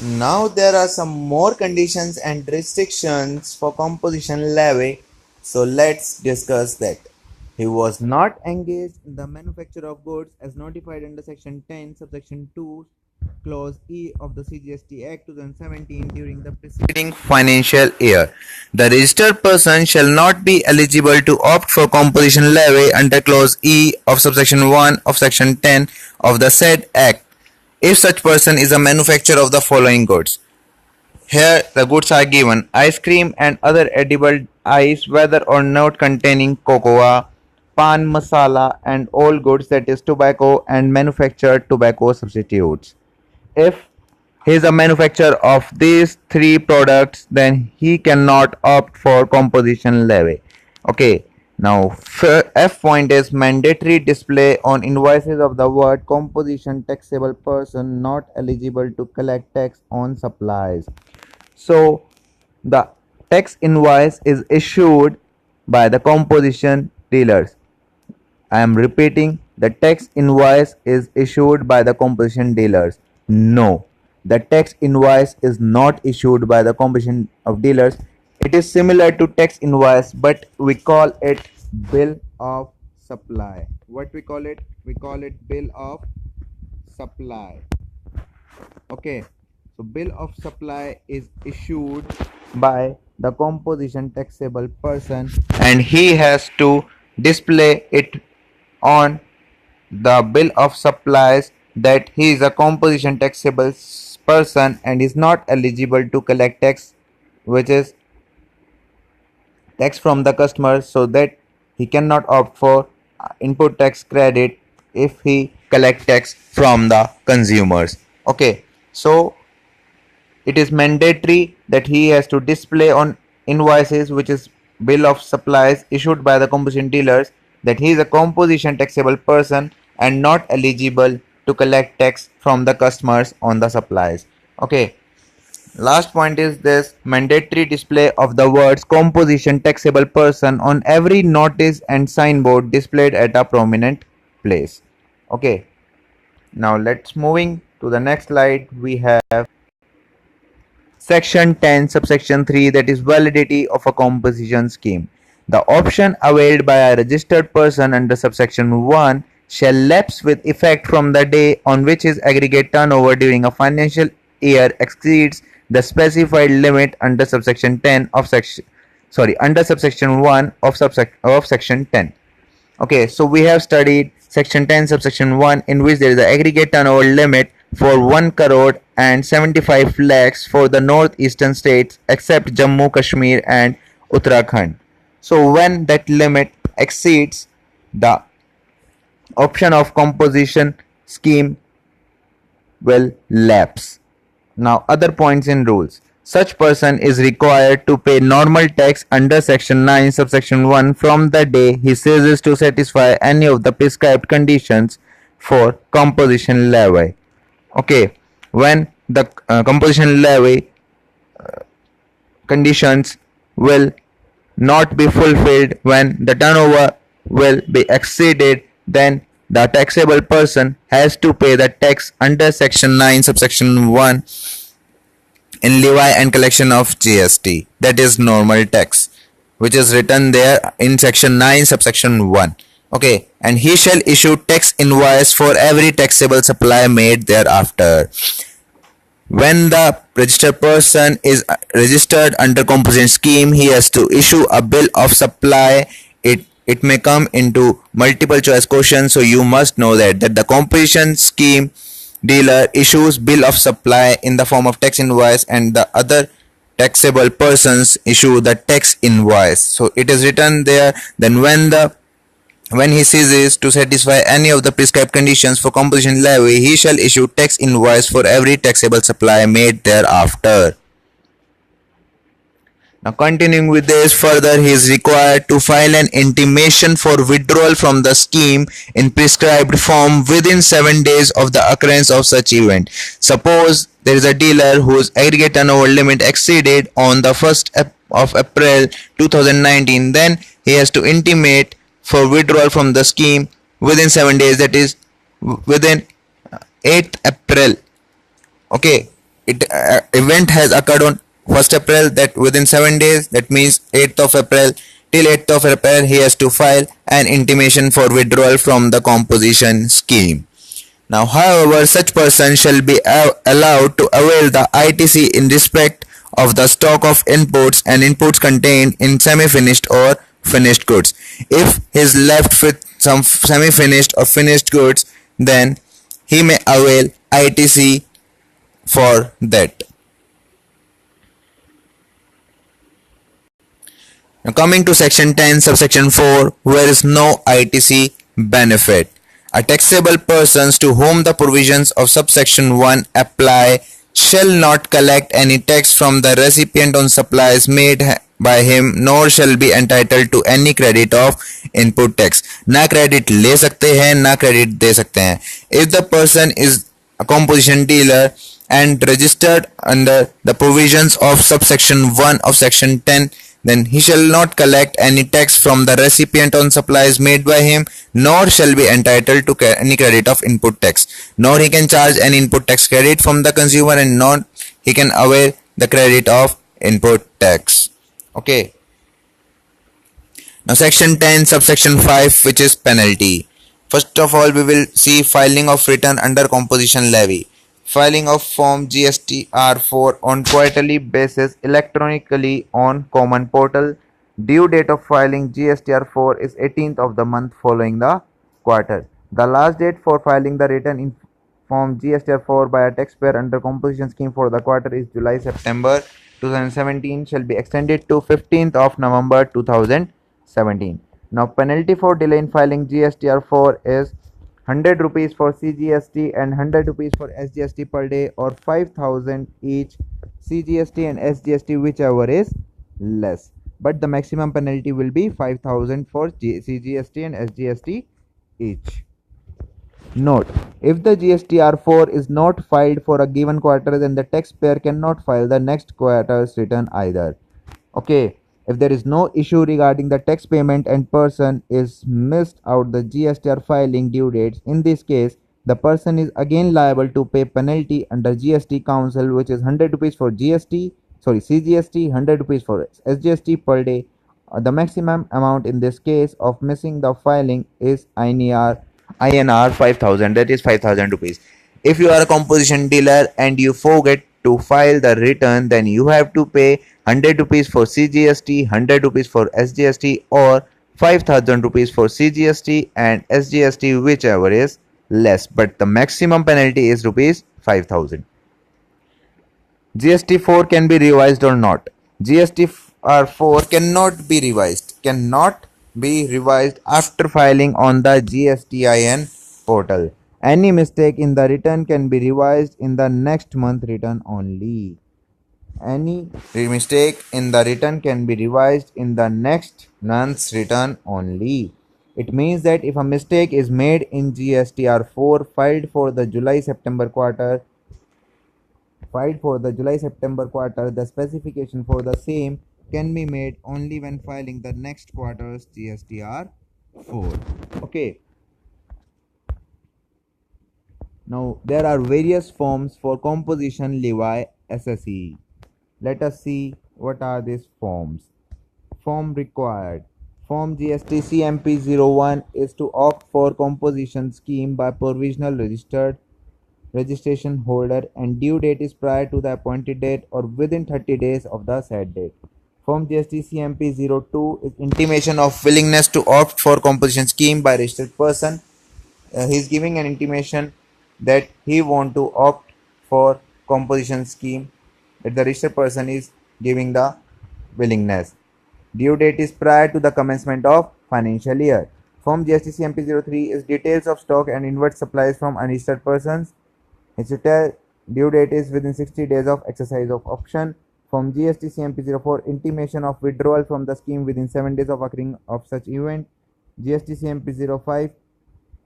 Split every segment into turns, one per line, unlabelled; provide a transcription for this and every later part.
Now there are some more conditions and restrictions for composition levy, so let's discuss that. He was not engaged in the manufacture of goods as notified under section 10 subsection 2 clause E of the CGST Act 2017 during the preceding financial year. The registered person shall not be eligible to opt for composition levy under clause E of subsection 1 of section 10 of the said Act if such person is a manufacturer of the following goods. Here the goods are given: ice cream and other edible ice, whether or not containing cocoa, pan masala, and all goods, that is tobacco and manufactured tobacco substitutes. If he is a manufacturer of these three products, then he cannot opt for composition levy. Okay. Now, F point is mandatory display on invoices of the word composition taxable person not eligible to collect tax on supplies. So, the tax invoice is issued by the composition dealers. I am repeating, the tax invoice is issued by the composition dealers. No, the tax invoice is not issued by the composition of dealers. It is similar to tax invoice, but we call it bill of supply. What we call it? We call it bill of supply. Okay, so bill of supply is issued by the composition taxable person, and he has to display it on the bill of supplies that he is a composition taxable person and is not eligible to collect tax, which is tax from the customer, so that he cannot opt for input tax credit if he collect tax from the consumers. Okay, so it is mandatory that he has to display on invoices, which is bill of supplies issued by the composition dealers, that he is a composition taxable person and not eligible to collect tax from the customers on the supplies. Okay. Last point is this: mandatory display of the words composition taxable person on every notice and signboard displayed at a prominent place. Okay. Now let's moving to the next slide. We have Section 10 subsection 3, that is validity of a composition scheme. The option availed by a registered person under subsection 1 shall lapse with effect from the day on which his aggregate turnover during a financial year exceeds the specified limit under subsection 10 of under subsection 1 of section 10. Okay, so we have studied section 10 subsection 1, in which there is an aggregate turnover limit for 1 crore and 75 lakhs for the northeastern states except Jammu, Kashmir and Uttarakhand. So when that limit exceeds, the option of composition scheme will lapse. Now, other points in rules. Such person is required to pay normal tax under section 9 subsection 1 from the day he ceases to satisfy any of the prescribed conditions for composition levy. Okay, when the composition levy conditions will not be fulfilled, when the turnover will be exceeded, then the taxable person has to pay the tax under section 9 subsection 1 in levy and collection of GST, that is normal tax, which is written there in section 9 subsection 1. Okay, and he shall issue tax invoice for every taxable supply made thereafter. When the registered person is registered under composition scheme, he has to issue a bill of supply. It may come into multiple choice questions, so you must know that the composition scheme dealer issues bill of supply in the form of tax invoice, and the other taxable persons issue the tax invoice. So it is written there. Then when he ceases to satisfy any of the prescribed conditions for composition levy, he shall issue tax invoice for every taxable supply made thereafter. Now continuing with this further, he is required to file an intimation for withdrawal from the scheme in prescribed form within 7 days of the occurrence of such event. Suppose there is a dealer whose aggregate turnover limit exceeded on the 1st of April 2019, then he has to intimate for withdrawal from the scheme within 7 days, that is within 8th April. Okay, event has occurred on 1st April, that within 7 days, that means 8th of April, till 8th of April he has to file an intimation for withdrawal from the composition scheme. Now, however, such person shall be allowed to avail the ITC in respect of the stock of inputs and inputs contained in semi-finished or finished goods. If he is left with some semi-finished or finished goods, then he may avail ITC for that. Now coming to section 10 subsection 4, where is no ITC benefit. A taxable persons to whom the provisions of subsection 1 apply shall not collect any tax from the recipient on supplies made by him, nor shall be entitled to any credit of input tax. ना credit ले सकते हैं, ना credit दे सकते हैं. If the person is a composition dealer and registered under the provisions of subsection 1 of section 10, then he shall not collect any tax from the recipient on supplies made by him, nor shall be entitled to any credit of input tax, nor he can charge any input tax credit from the consumer, and nor he can avail the credit of input tax. Okay. Now section 10 subsection 5, which is penalty. First of all, we will see filing of return under composition levy. Filing of form GSTR4 on quarterly basis electronically on common portal. Due date of filing GSTR4 is 18th of the month following the quarter. The last date for filing the return in form GSTR4 by a taxpayer under composition scheme for the quarter is July-September 2017 shall be extended to 15th of November 2017. Now penalty for delay in filing GSTR4 is 100 rupees for CGST and 100 rupees for SGST per day, or 5,000 each CGST and SGST whichever is less. But the maximum penalty will be 5,000 for CGST and SGST each. Note: if the GSTR4 is not filed for a given quarter, then the taxpayer cannot file the next quarter's return either. Okay. If there is no issue regarding the tax payment and person is missed out the GSTR filing due dates, in this case, the person is again liable to pay penalty under GST Council, which is 100 rupees for CGST, 100 rupees for SGST per day. The maximum amount in this case of missing the filing is INR 5,000, that is 5,000 rupees. If you are a composition dealer and you forget to file the return, then you have to pay 100 rupees for CGST, 100 rupees for SGST, or 5,000 rupees for CGST and SGST whichever is less, but the maximum penalty is rupees 5,000. GST4 can be revised or not. GST4 cannot be revised after filing on the GSTIN portal. Any mistake in the return can be revised in the next month return only. Any mistake in the return can be revised in the next month's return only. It means that if a mistake is made in GSTR4 filed for the July-September quarter, the specification for the same can be made only when filing the next quarter's GSTR4. Okay. Now there are various forms for composition levy SSE. Let us see what are these forms. Form required. Form GST CMP01 is to opt for composition scheme by provisional registration holder, and due date is prior to the appointed date or within 30 days of the said date. Form GST CMP02 is intimation of willingness to opt for composition scheme by registered person. He is giving an intimation that he want to opt for composition scheme, that the registered person is giving the willingness. Due date is prior to the commencement of financial year. Form GST CMP03 is details of stock and inward supplies from unregistered persons. Its due date is within 60 days of exercise of option. Form GST CMP04 intimation of withdrawal from the scheme within 7 days of occurring of such event. GST CMP05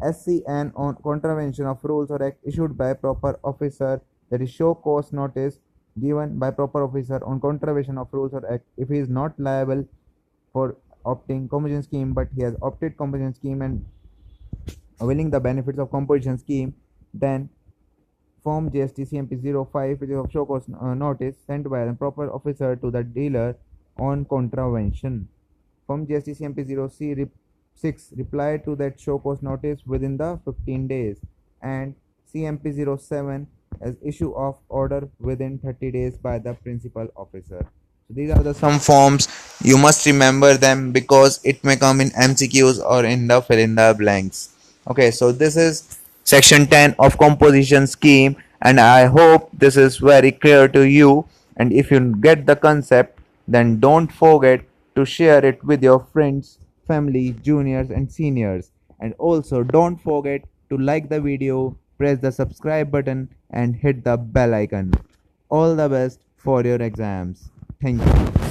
SCN on contravention of rules or act issued by proper officer, that is show cause notice given by proper officer on contravention of rules or act. If he is not liable for opting composition scheme but he has opted composition scheme and availing the benefits of composition scheme, then Form GST CMP 05, which is of show cause notice sent by an proper officer to the dealer on contravention. Form GST CMP 06 reply to that show cause notice within the 15 days, and CMP 07 as issue of order within 30 days by the principal officer. So these are the some forms. You must remember them because it may come in MCQs or in the fill in the blanks. Okay, so this is section 10 of composition scheme, and I hope this is very clear to you. And if you get the concept, then don't forget to share it with your friends, family, juniors and seniors. And also don't forget to like the video, press the subscribe button and hit the bell icon. All the best for your exams. Thank you.